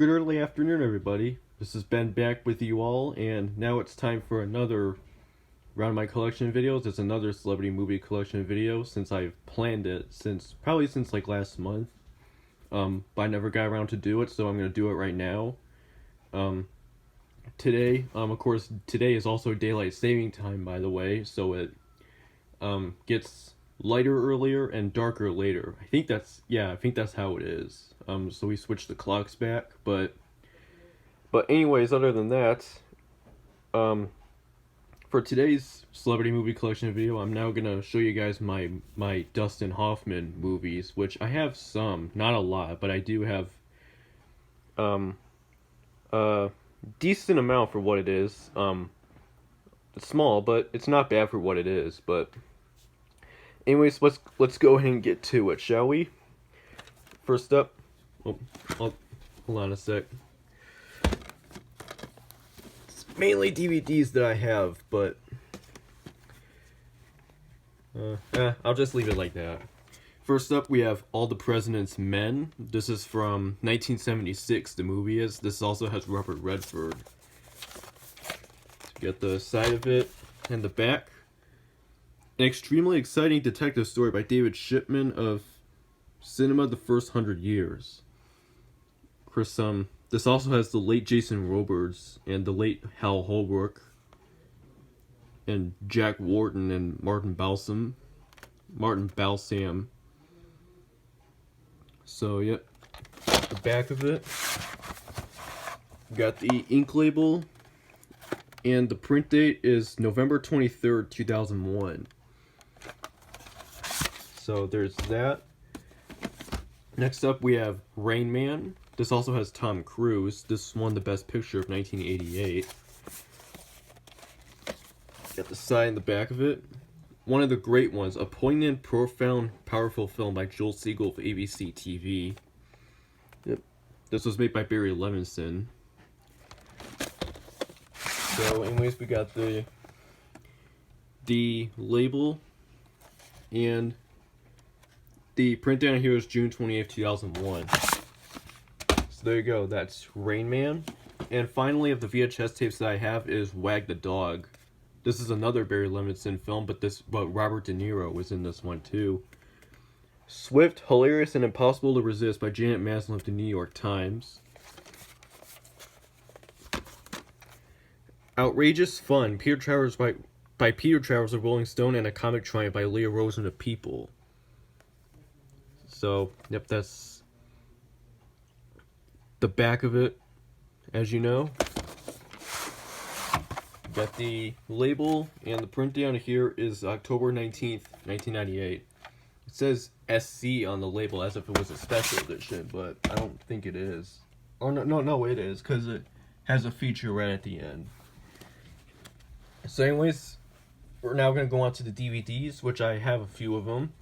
Good early afternoon, everybody. This is Ben back with you all, and now it's time for another round of my collection of videos. It's another celebrity movie collection video since I've planned it probably since like last month. But I never got around to do it, so I'm gonna do it right now. Today, of course, today is also daylight saving time, by the way, so it gets lighter earlier and darker later. I think that's how it is. So we switched the clocks back, but anyways, other than that, for today's celebrity movie collection video, I'm now gonna show you guys my Dustin Hoffman movies, which I have some, not a lot, but I do have a decent amount for what it is. It's small, but it's not bad for what it is. But anyways, let's go ahead and get to it, shall we? First up, hold on a sec. It's mainly DVDs that I have, but I'll just leave it like that. First up, we have All the President's Men. This is from 1976, the movie is. This also has Robert Redford. Get the side of it and the back. An extremely exciting detective story by David Shipman of Cinema the First 100 Years. Of course, this also has the late Jason Robards and the late Hal Holbrook and Jack Wharton and Martin Balsam. So, yep, the back of it. Got the ink label, and the print date is November 23rd, 2001. So there's that. Next up, we have Rain Man. This also has Tom Cruise. This won the Best Picture of 1988. Got the side and the back of it. One of the great ones, a poignant, profound, powerful film by Joel Siegel of ABC TV. Yep. This was made by Barry Levinson. So, anyways, we got the label, and the print down here is June 28th, 2001. So there you go, that's Rain Man. And finally, of the VHS tapes that I have is Wag the Dog. This is another Barry Levinson film, but Robert De Niro was in this one too. Swift, hilarious, and impossible to resist by Janet Maslin of the New York Times. Outrageous Fun, Peter Travers by Peter Travers of Rolling Stone, and A Comic Triumph by Leah Rosen of People. So, yep, that's the back of it, as you know. Got the label, and the print down here is October 19th, 1998. It says SC on the label as if it was a special edition, but I don't think it is. Or no, it is, because it has a feature right at the end. So anyways, we're now going to go on to the DVDs, which I have a few of them.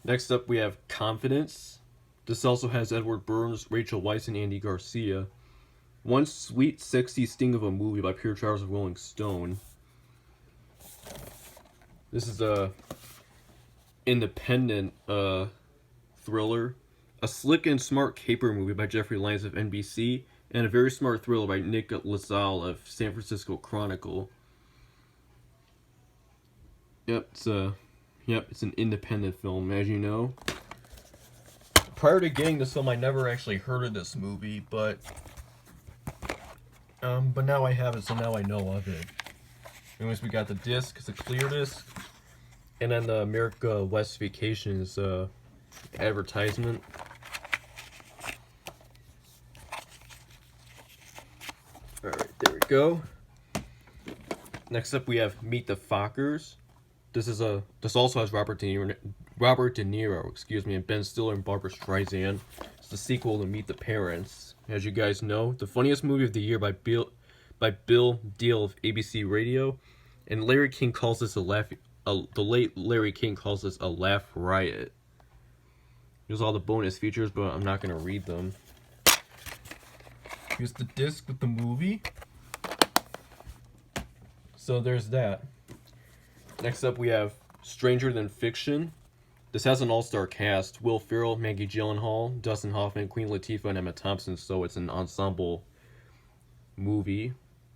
Next up, we have Confidence. This also has Edward Burns, Rachel Weisz, and Andy Garcia. One Sweet, Sexy Sting of a Movie by Peter Travers of Rolling Stone. This is a independent thriller. A Slick and Smart Caper Movie by Jeffrey Lyons of NBC. And a Very Smart Thriller by Nick LaSalle of San Francisco Chronicle. Yep, it's an independent film, as you know. Prior to getting this film, I never actually heard of this movie, but now I have it, so now I know of it. Anyways, we got the disc, it's a clear disc, and then the America West Vacations advertisement. Alright, there we go. Next up, we have Meet the Fockers. This also has Robert De Niro, and Ben Stiller and Barbra Streisand. It's the sequel to Meet the Parents. As you guys know, the funniest movie of the year by Bill Deal of ABC Radio, and Larry King calls this the late Larry King calls this a laugh riot. Here's all the bonus features, but I'm not gonna read them. Here's the disc with the movie. So there's that. Next up, we have Stranger Than Fiction. This has an all-star cast: Will Ferrell, Maggie Gyllenhaal, Dustin Hoffman, Queen Latifah, and Emma Thompson. So it's an ensemble movie.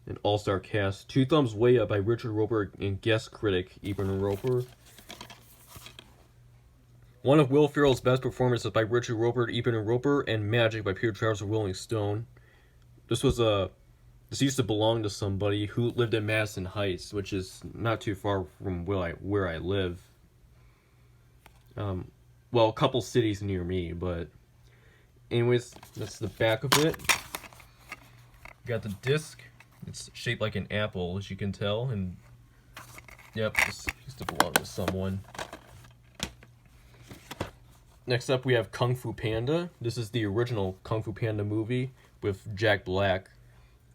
An all-star cast. 2 Thumbs Way Up by Richard Roeper and guest critic Eben Roeper. One of Will Ferrell's best performances by Richard Roeper, Eben Roeper, and Magic by Peter Travers of Rolling Stone. This used to belong to somebody who lived in Madison Heights, which is not too far from where I live. Well, a couple cities near me, but anyways, that's the back of it. Got the disc. It's shaped like an apple, as you can tell, and yep, this used to belong to someone. Next up, we have Kung Fu Panda. This is the original Kung Fu Panda movie with Jack Black.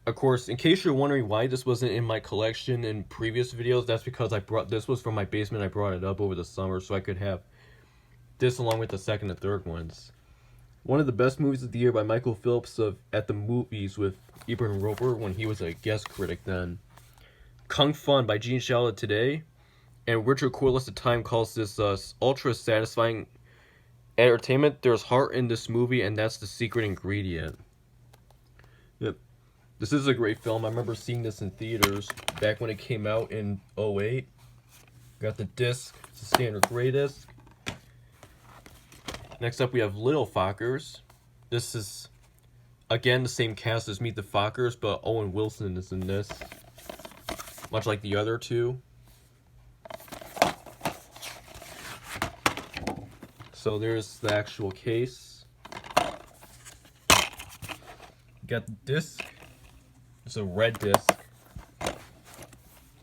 Of course, in case you're wondering why this wasn't in my collection in previous videos, that's because this was from my basement. I brought it up over the summer so I could have this along with the second and third ones. One of the best movies of the year by Michael Phillips of At the Movies with Eben Roeper when he was a guest critic then. Kung Fun by Gene Shalit today. And Richard Corliss at the time calls this ultra satisfying entertainment. There's heart in this movie, and that's the secret ingredient. Yep. This is a great film. I remember seeing this in theaters back when it came out in 2008. Got the disc. It's a standard gray disc. Next up, we have Little Fockers. This is, again, the same cast as Meet the Fockers, but Owen Wilson is in this. Much like the other two. So there's the actual case. Got the disc. It's a red disc.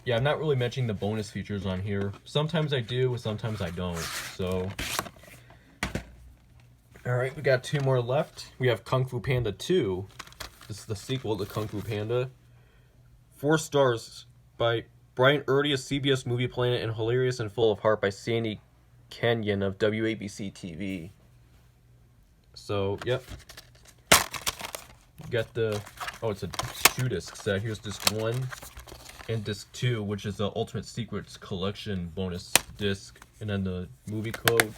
Yeah, I'm not really mentioning the bonus features on here. Sometimes I do, sometimes I don't. So, alright, we got 2 more left. We have Kung Fu Panda 2. This is the sequel to Kung Fu Panda. 4 stars by Brian Erdy of CBS Movie Planet and Hilarious and Full of Heart by Sandy Kenyon of WABC TV. So, yep. Got the... Oh, it's a 2-disc set. Here's disc 1 and disc 2, which is the Ultimate Secrets Collection bonus disc. And then the movie code.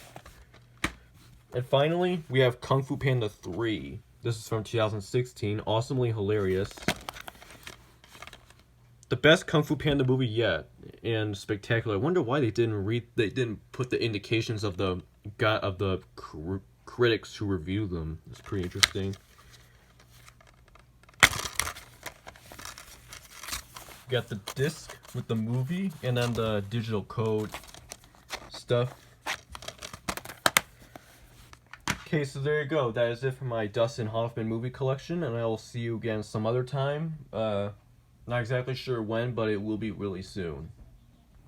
And finally, we have Kung Fu Panda 3. This is from 2016. Awesomely hilarious. The best Kung Fu Panda movie yet, and spectacular. I wonder why they didn't put the indications of the critics who review them. It's pretty interesting. Got the disc with the movie, and then the digital code stuff. Okay, so there you go. That is it for my Dustin Hoffman movie collection, and I will see you again some other time. Not exactly sure when, but it will be really soon.